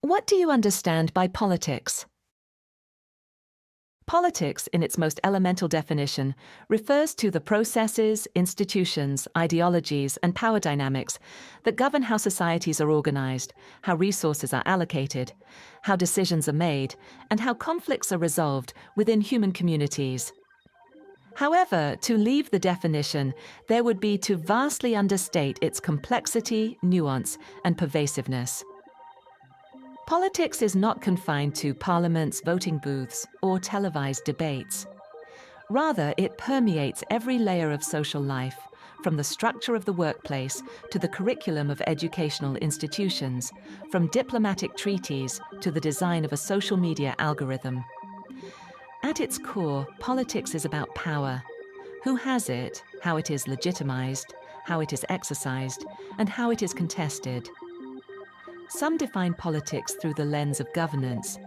What do you understand by politics? Politics, in its most elemental definition, refers to the processes, institutions, ideologies, and power dynamics that govern how societies are organized, how resources are allocated, how decisions are made, and how conflicts are resolved within human communities. However, to leave the definition, there would be to vastly understate its complexity, nuance, and pervasiveness. Politics is not confined to parliaments, voting booths, or televised debates. Rather, it permeates every layer of social life, from the structure of the workplace to the curriculum of educational institutions, from diplomatic treaties to the design of a social media algorithm. At its core, politics is about power. Who has it, how it is legitimized, how it is exercised, and how it is contested. Some define politics through the lens of governance,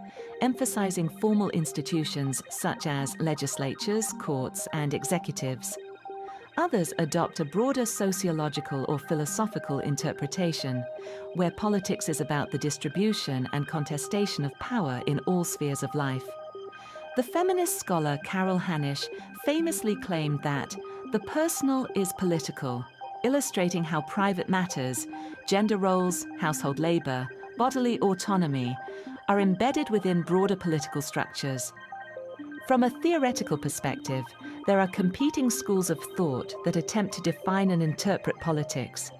emphasizing formal institutions such as legislatures, courts, and executives. Others adopt a broader sociological or philosophical interpretation, where politics is about the distribution and contestation of power in all spheres of life. The feminist scholar Carol Hanisch famously claimed that the personal is political, illustrating how private matters, gender roles, household labor, bodily autonomy, are embedded within broader political structures. From a theoretical perspective, there are competing schools of thought that attempt to define and interpret politics.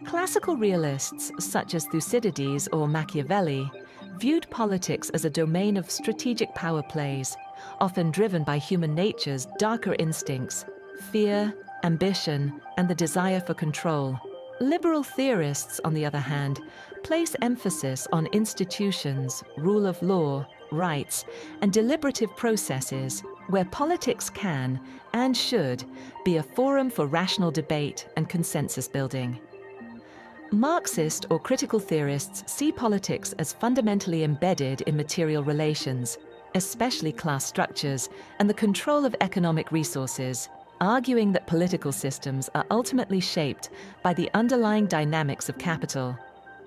Classical realists, such as Thucydides or Machiavelli, viewed politics as a domain of strategic power plays, often driven by human nature's darker instincts, fear, ambition, and the desire for control. Liberal theorists, on the other hand, place emphasis on institutions, rule of law, rights, and deliberative processes where politics can, and should, be a forum for rational debate and consensus building. Marxist or critical theorists see politics as fundamentally embedded in material relations, especially class structures and the control of economic resources, arguing that political systems are ultimately shaped by the underlying dynamics of capital.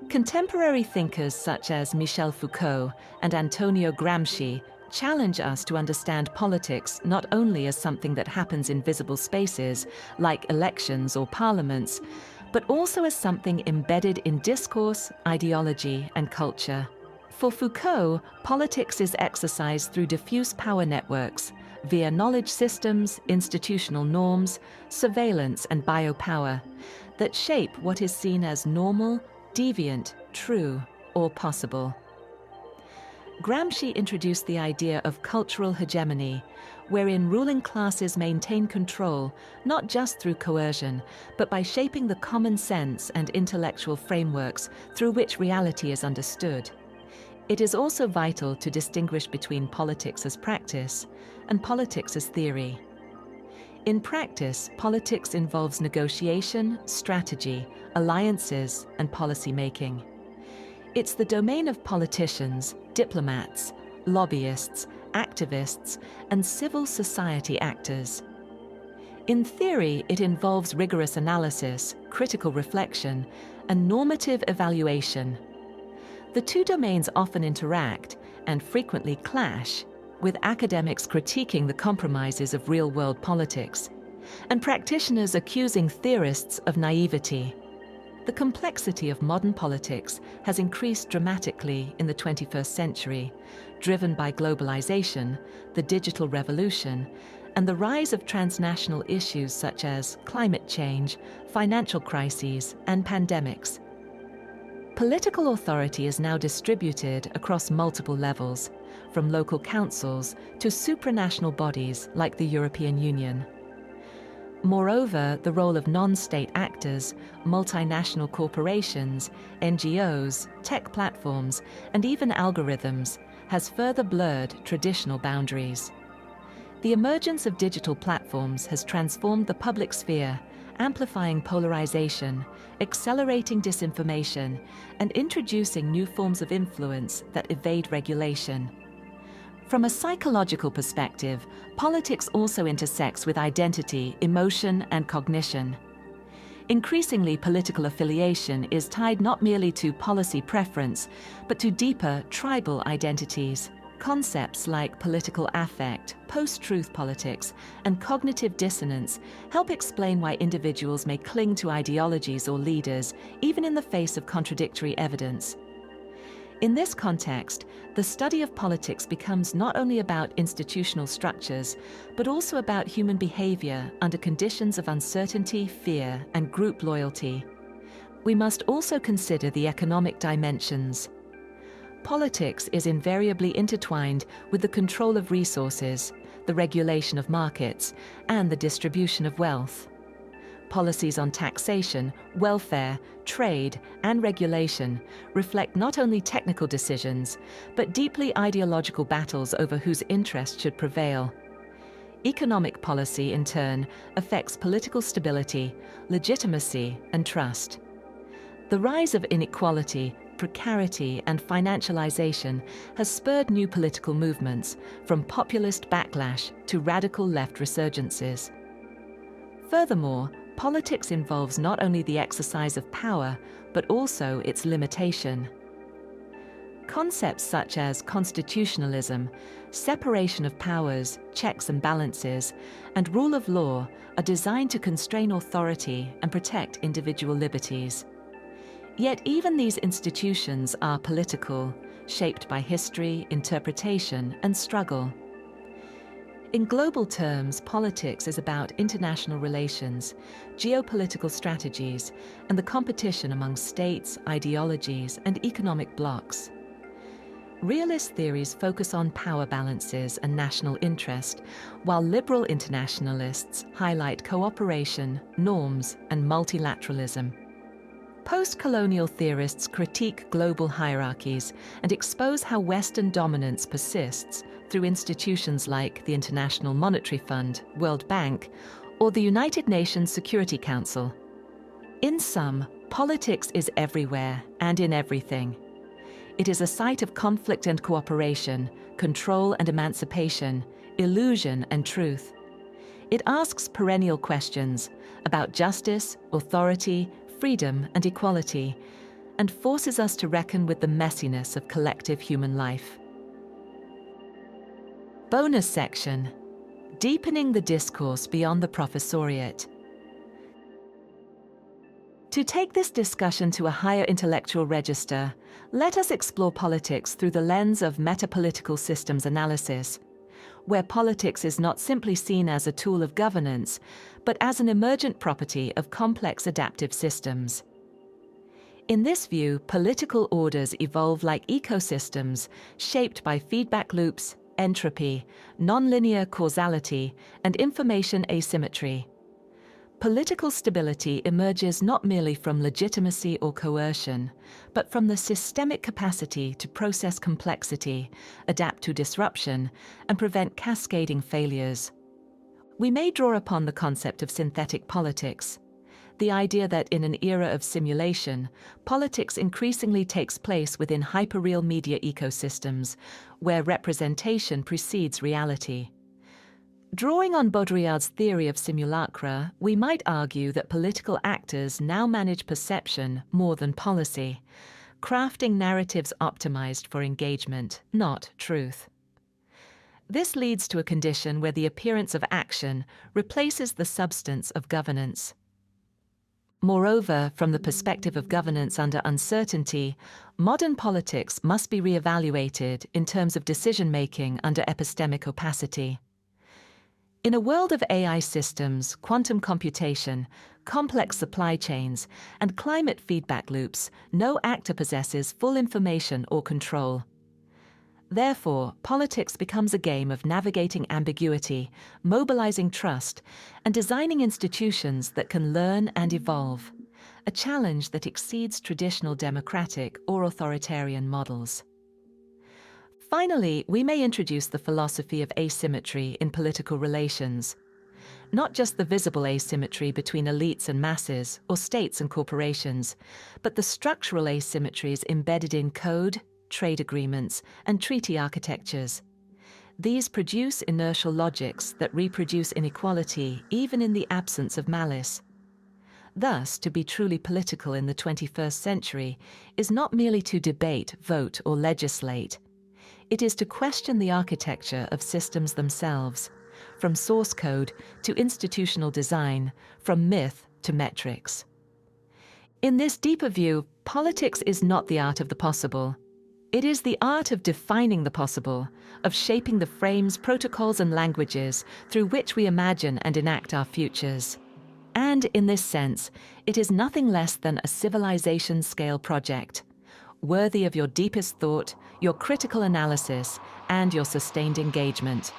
Contemporary thinkers such as Michel Foucault and Antonio Gramsci challenge us to understand politics not only as something that happens in visible spaces, like elections or parliaments, but also as something embedded in discourse, ideology, and culture. For Foucault, politics is exercised through diffuse power networks, via knowledge systems, institutional norms, surveillance, and biopower, that shape what is seen as normal, deviant, true, or possible. Gramsci introduced the idea of cultural hegemony, wherein ruling classes maintain control not just through coercion, but by shaping the common sense and intellectual frameworks through which reality is understood. It is also vital to distinguish between politics as practice and politics as theory. In practice, politics involves negotiation, strategy, alliances, and policy making. It's the domain of politicians, diplomats, lobbyists, activists, and civil society actors. In theory, it involves rigorous analysis, critical reflection, and normative evaluation. The two domains often interact and frequently clash, with academics critiquing the compromises of real-world politics, and practitioners accusing theorists of naivety. The complexity of modern politics has increased dramatically in the 21st century, driven by globalization, the digital revolution, and the rise of transnational issues such as climate change, financial crises, and pandemics. Political authority is now distributed across multiple levels, from local councils to supranational bodies like the European Union. Moreover, the role of non-state actors, multinational corporations, NGOs, tech platforms, and even algorithms has further blurred traditional boundaries. The emergence of digital platforms has transformed the public sphere, amplifying polarization, accelerating disinformation, and introducing new forms of influence that evade regulation. From a psychological perspective, politics also intersects with identity, emotion, and cognition. Increasingly, political affiliation is tied not merely to policy preference, but to deeper tribal identities. Concepts like political affect, post-truth politics, and cognitive dissonance help explain why individuals may cling to ideologies or leaders, even in the face of contradictory evidence. In this context, the study of politics becomes not only about institutional structures, but also about human behavior under conditions of uncertainty, fear, and group loyalty. We must also consider the economic dimensions. Politics is invariably intertwined with the control of resources, the regulation of markets, and the distribution of wealth. Policies on taxation, welfare, trade, and regulation reflect not only technical decisions, but deeply ideological battles over whose interest should prevail. Economic policy, in turn, affects political stability, legitimacy, and trust. The rise of inequality, precarity, and financialization has spurred new political movements, from populist backlash to radical left resurgences. Furthermore, politics involves not only the exercise of power, but also its limitation. Concepts such as constitutionalism, separation of powers, checks and balances, and rule of law are designed to constrain authority and protect individual liberties. Yet even these institutions are political, shaped by history, interpretation, and struggle. In global terms, politics is about international relations, geopolitical strategies, and the competition among states, ideologies, and economic blocs. Realist theories focus on power balances and national interest, while liberal internationalists highlight cooperation, norms, and multilateralism. Post-colonial theorists critique global hierarchies and expose how Western dominance persists through institutions like the International Monetary Fund, World Bank, or the United Nations Security Council. In sum, politics is everywhere and in everything. It is a site of conflict and cooperation, control and emancipation, illusion and truth. It asks perennial questions about justice, authority, freedom and equality, and forces us to reckon with the messiness of collective human life. Bonus section: Deepening the discourse beyond the professoriate. To take this discussion to a higher intellectual register, let us explore politics through the lens of metapolitical systems analysis, where politics is not simply seen as a tool of governance, but as an emergent property of complex adaptive systems. In this view, political orders evolve like ecosystems, shaped by feedback loops, entropy, nonlinear causality, and information asymmetry. Political stability emerges not merely from legitimacy or coercion, but from the systemic capacity to process complexity, adapt to disruption, and prevent cascading failures. We may draw upon the concept of synthetic politics, the idea that in an era of simulation, politics increasingly takes place within hyperreal media ecosystems, where representation precedes reality. Drawing on Baudrillard's theory of simulacra, we might argue that political actors now manage perception more than policy, crafting narratives optimized for engagement, not truth. This leads to a condition where the appearance of action replaces the substance of governance. Moreover, from the perspective of governance under uncertainty, modern politics must be re-evaluated in terms of decision-making under epistemic opacity. In a world of AI systems, quantum computation, complex supply chains, and climate feedback loops, no actor possesses full information or control. Therefore, politics becomes a game of navigating ambiguity, mobilizing trust, and designing institutions that can learn and evolve, a challenge that exceeds traditional democratic or authoritarian models. Finally, we may introduce the philosophy of asymmetry in political relations. Not just the visible asymmetry between elites and masses, or states and corporations, but the structural asymmetries embedded in code, trade agreements, and treaty architectures. These produce inertial logics that reproduce inequality even in the absence of malice. Thus, to be truly political in the 21st century is not merely to debate, vote, or legislate. It is to question the architecture of systems themselves, from source code to institutional design, from myth to metrics. In this deeper view, politics is not the art of the possible. It is the art of defining the possible, of shaping the frames, protocols, and languages through which we imagine and enact our futures. And in this sense, it is nothing less than a civilization-scale project, worthy of your deepest thought, your critical analysis, and your sustained engagement.